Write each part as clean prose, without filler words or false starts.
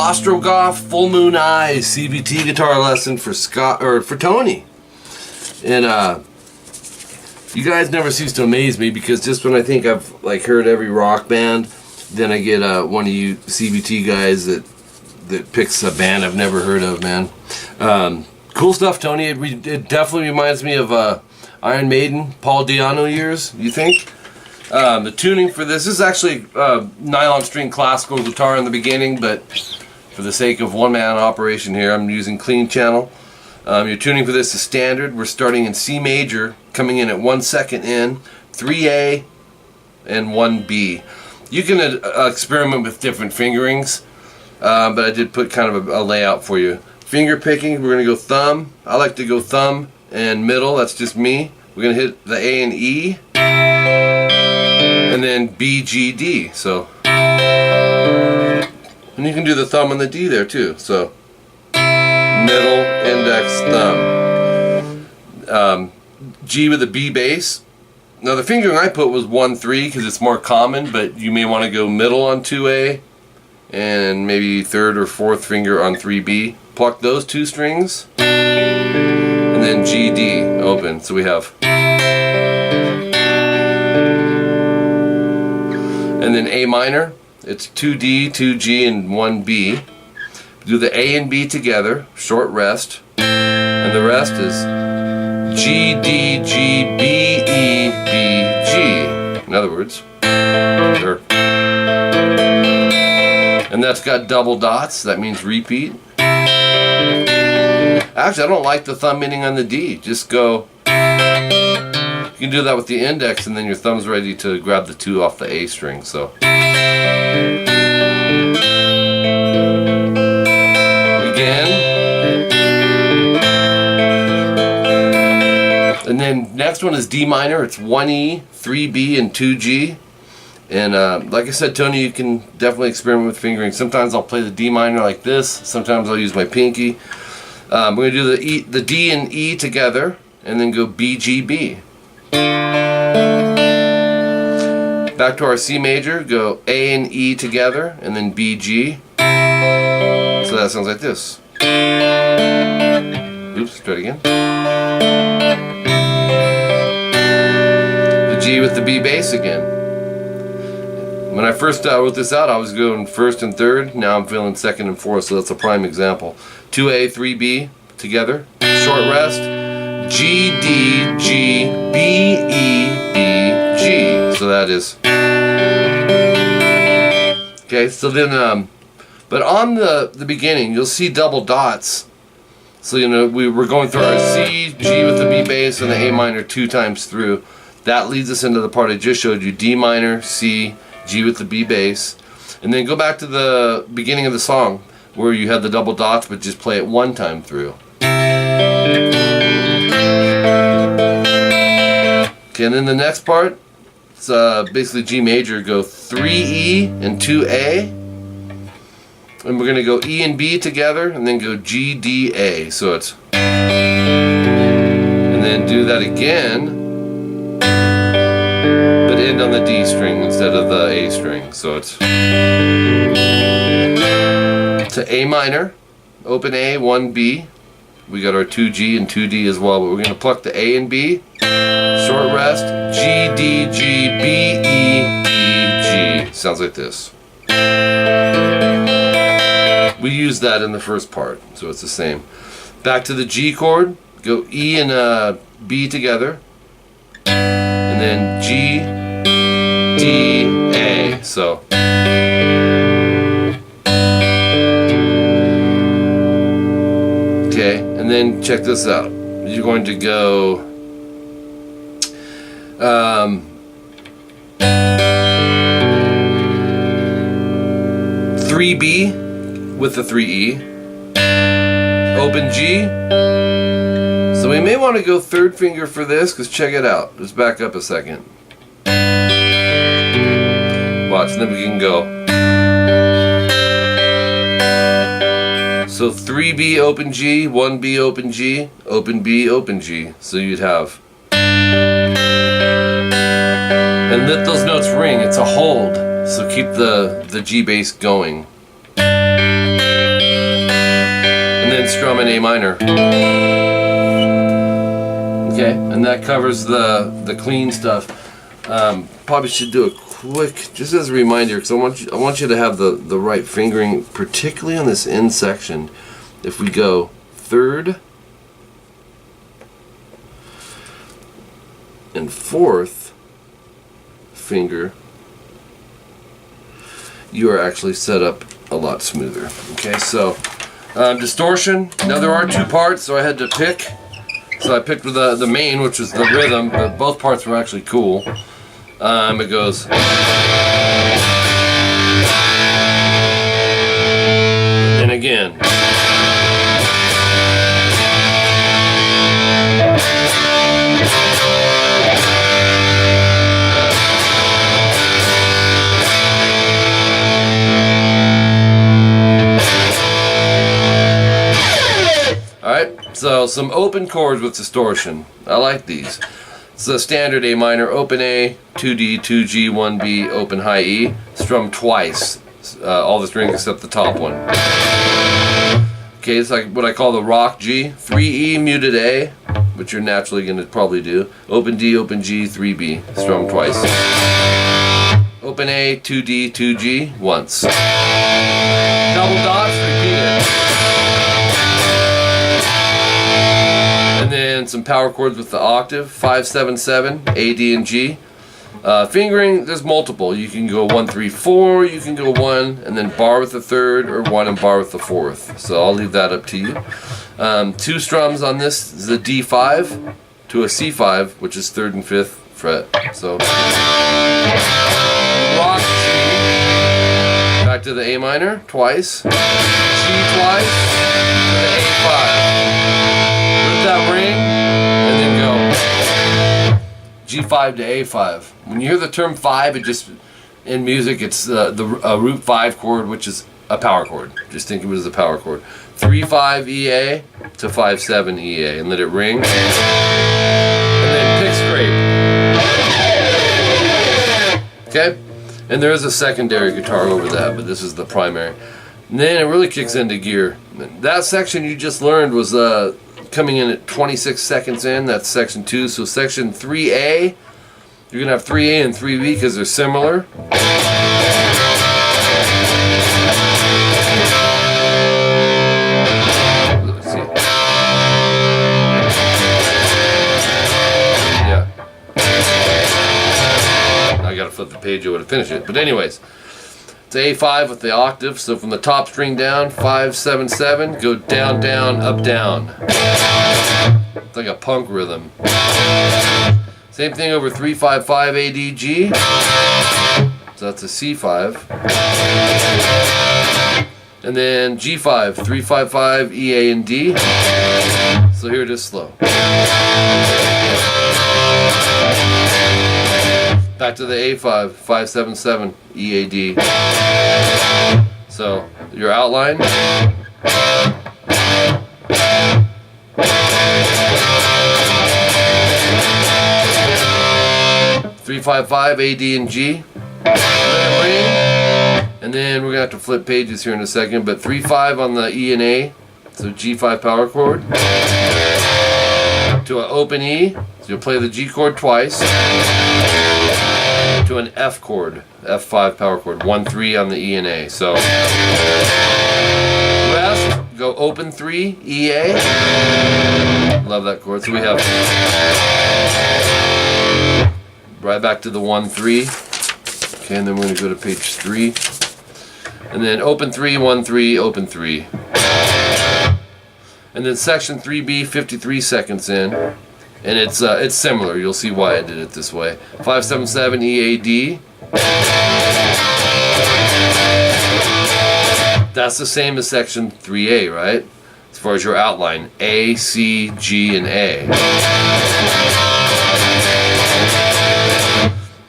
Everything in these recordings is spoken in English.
Ostrogoth Full Moon Eyes CVT guitar lesson for Tony. And you guys never cease to amaze me, because just when I think I've like heard every rock band, then I get one of you CVT guys that picks a band I've never heard of, man. Cool stuff, Tony. It definitely reminds me of Iron Maiden, Paul Di'Anno years, you think? The tuning for this is actually nylon string classical guitar in the beginning, but for the sake of one-man operation here, I'm using clean channel. Your tuning for this is standard. We're starting in C major, coming in at 1 second in, 3A, and 1B. You can experiment with different fingerings, but I did put kind of a layout for you. Finger picking, we're going to go thumb. I like to go thumb and middle, that's just me. We're going to hit the A and E, and then B, G, D. So, and you can do the thumb and the D there too. So, middle, index, thumb. G with a B bass. Now the fingering I put was 1-3 because it's more common, but you may want to go middle on 2A and maybe third or fourth finger on 3B. Pluck those two strings and then G, D, open. So we have, and then A minor, it's 2D, 2G, and 1B. Do the A and B together, short rest, and the rest is G, D, G, B, E, B, G. In other words, and that's got double dots, that means repeat. Actually, I don't like the thumb ending on the D. Just go, you can do that with the index, and then your thumb's ready to grab the 2 off the A string. So again, and then next one is D minor. It's 1E, 3B, and 2G. And like I said, Tony, you can definitely experiment with fingering. Sometimes I'll play the D minor like this. Sometimes I'll use my pinky. We're going to do the D and E together, and then go B, G, B. Back to our C major, go A and E together, and then B, G. So that sounds like this. Oops, try it again. The G with the B bass again. When I first wrote this out, I was going first and third. Now I'm feeling second and fourth, so that's a prime example. 2A, 3B together, short rest, G, D, G, B, E, B, G. So that is. Okay, so then, but on the beginning, you'll see double dots. So, you know, we're going through our C, G with the B bass, and the A minor 2 times through. That leads us into the part I just showed you, D minor, C, G with the B bass. And then go back to the beginning of the song where you have the double dots, but just play it 1 time through. Okay, and then the next part, it's basically G major, go 3E and 2A. And we're going to go E and B together, and then go G, D, A. So it's, and then do that again, but end on the D string instead of the A string. So it's to A minor, open A, 1B. We got our 2G and 2D as well, but we're going to pluck the A and B, short rest, G, D, G, B, E, B, G. Sounds like this. We use that in the first part, so it's the same. Back to the G chord, go E and B together, and then G, D, A. So okay, and then check this out. You're going to go 3B with the 3E, open G. So we may want to go third finger for this, because check it out. Let's back up a second. Watch, and then we can go. So 3B, open G, 1B, open G, open B, open G. So you'd have. And let those notes ring, it's a hold. So keep the G bass going. strum in A minor. Okay, and that covers the clean stuff. Probably should do a quick, just as a reminder, because I want you to have the right fingering, particularly on this end section. If we go third and fourth finger, you are actually set up a lot smoother. Okay, so distortion. Now there are two parts, so I had to pick. So I picked the main, which was the rhythm, but both parts were actually cool. It goes. And again. So some open chords with distortion. I like these. It's a standard A minor, open A, 2D, 2G, 1B, open high E, strummed twice, all the strings except the top one. Okay, it's like what I call the rock G, 3E, muted A, which you're naturally going to probably do, open D, open G, 3B, strummed twice. Open A, 2D, 2G, once. Double dots, repeated. And then some power chords with the octave, 5, 7, 7, A, D, and G. Fingering, there's multiple. You can go 1, 3, 4, you can go 1, and then bar with the third, or 1 and bar with the fourth. So I'll leave that up to you. Two strums on this is a D5 to a C5, which is 3rd and 5th fret. So, rock G, back to the A minor, twice, G twice, to the A5. That ring, and then go G5 to A5. When you hear the term 5, it just, in music, it's the root 5 chord, which is a power chord. Just think of it as a power chord. 3-5 EA to 5-7 EA, and let it ring. And then pick scrape. Okay? And there is a secondary guitar over that, but this is the primary. And then it really kicks into gear. That section you just learned was coming in at 26 seconds in. That's section 2. So section 3A, you're gonna have 3A and 3B because they're similar. Let's see. Yeah. I gotta flip the page over to finish it. But anyways, it's A5 with the octave, so from the top string down, 5, 7, 7, go down, down, up, down. It's like a punk rhythm. Same thing over 3, 5, 5, A, D, G. So that's a C5. And then G5, 3, 5, 5, E, A, and D. So here it is slow. Back to the A5, 5, 7, 7, E, A, D. So your outline. 3, 5, 5, A, D, and G. And then we're gonna have to flip pages here in a second, but 3, 5 on the E and A, so G5 power chord. To an open E, so you'll play the G chord twice. To an F chord, F5 power chord, 1, 3 on the E and A. So rest, go open 3, E, A. Love that chord. So we have right back to the 1, 3. Okay, and then we're going to go to page 3. And then open 3, 1, 3, open 3. And then section 3B, 53 seconds in. And it's similar. You'll see why I did it this way. 5, 7, 7, E, A, D. That's the same as section 3A, right? As far as your outline. A, C, G, and A.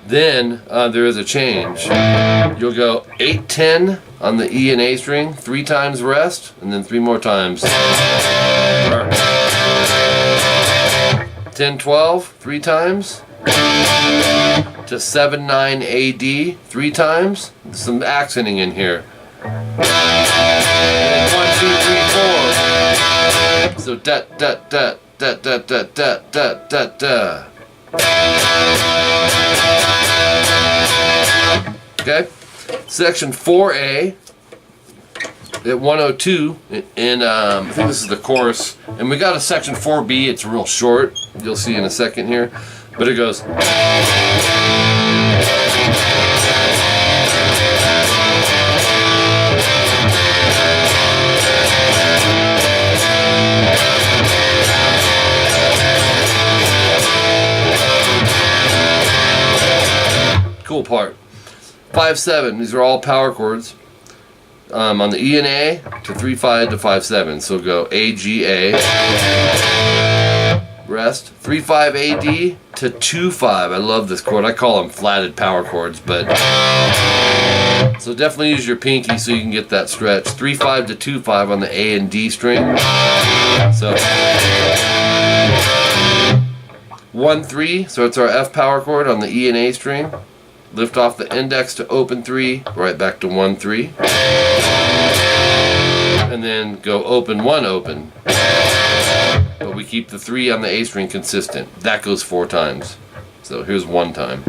Then there is a change. You'll go 8, 10 on the E and A string, 3 times rest, and then 3 more times. 10, 12, 3 times. To 7, 9, A, D, 3 times. Some accenting in here. And 1, 2, 3, 4. So da da da da da da da da da da. Okay, section 4A at 102, and I think this is the chorus. And we got a section 4B. It's real short. You'll see in a second here, but it goes. Cool part. 5/7. These are all power chords. On the E and A to 3/5 to 5/7. So go A G A. Rest. 3/5 A D to 2/5. I love this chord. I call them flatted power chords, but so definitely use your pinky so you can get that stretch. 3/5 to 2/5 on the A and D string. So 1/3. So it's our F power chord on the E and A string. Lift off the index to open 3, right back to 1/3, and then go open 1 open. But we keep the 3 on the A string consistent. That goes 4 times. So here's 1 time.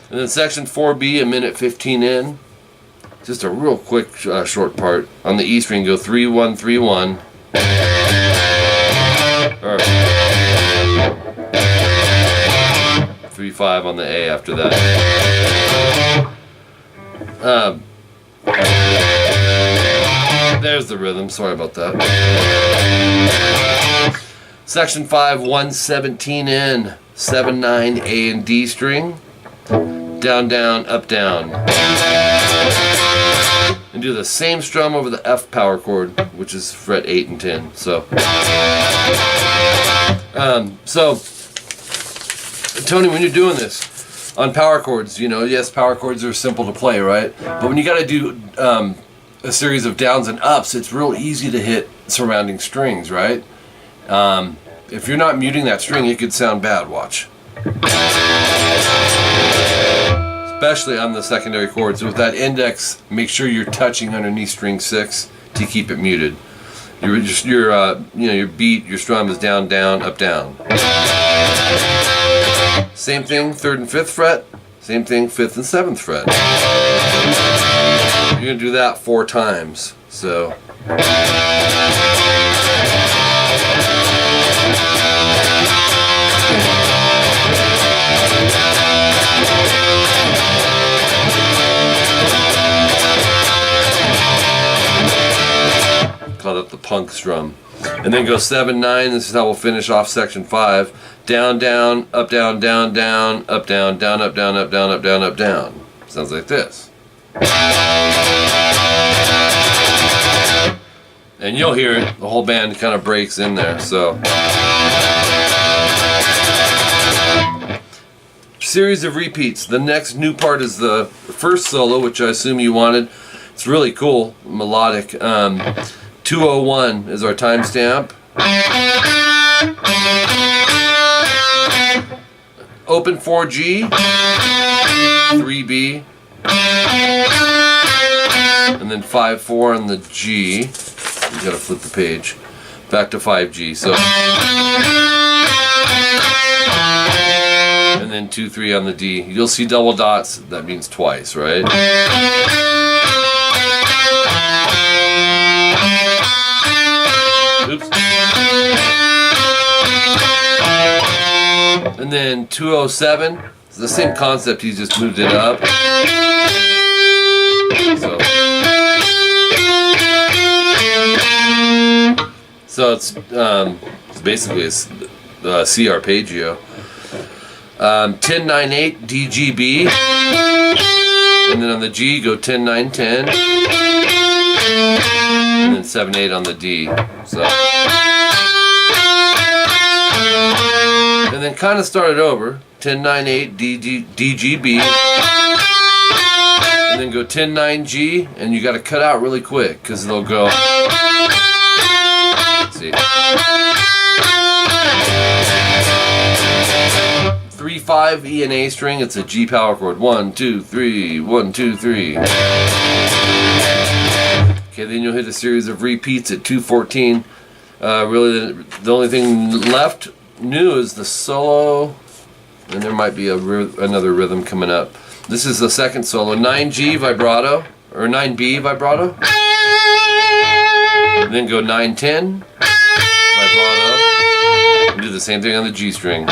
And then section 4B, a minute 15 in. Just a real quick short part. On the E string, go 3/1 3/1. Or 3/5 on the A after that. There's the rhythm, sorry about that. Section 5, 117 in, 7/9 A and D string. Down, down, up, down. And do the same strum over the F power chord, which is fret 8 and 10. So Tony, when you're doing this on power chords, you know, yes, power chords are simple to play, right? But when you got to do a series of downs and ups, it's real easy to hit surrounding strings, right? If you're not muting that string, it could sound bad. Watch. Especially on the secondary chords. With that index, make sure you're touching underneath string 6 to keep it muted. Your beat, your strum is down, down, up, down. Same thing, 3rd and 5th fret. Same thing, 5th and 7th fret. You're gonna do that 4 times. So. Call it the punk strum. And then go 7/9. This is how we'll finish off section 5. Down, down, up, down, down, down, up, down, down, up, down, up, down, up, down, up, down. Sounds like this. And you'll hear it. The whole band kind of breaks in there. So. Series of repeats. The next new part is the first solo, which I assume you wanted. It's really cool, melodic. 2:01 is our timestamp. Open 4G, 3B, and then 5/4 on the G. You gotta flip the page. Back to 5G. So, and then 2/3 on the D. You'll see double dots. That means twice, right? Oops. And then 2:07. It's the same concept. He just moved it up. So it's basically a C arpeggio. 10/9/8 DGB, and then on the G go 10/9/10, and then 7/8 on the D. So, and then kind of start it over. 10/9/8 DGB, and then go 10/9G, and you got to cut out really quick because they'll go. Let's see. 3/5 E and A string. It's a G power chord. 1 2 3 1 2 3. Okay, then you'll hit a series of repeats at 214. Really, the only thing left new is the solo, and there might be another rhythm coming up. This is the second solo, 9G vibrato, or 9B vibrato. And then go 9-10 vibrato, and do the same thing on the G string.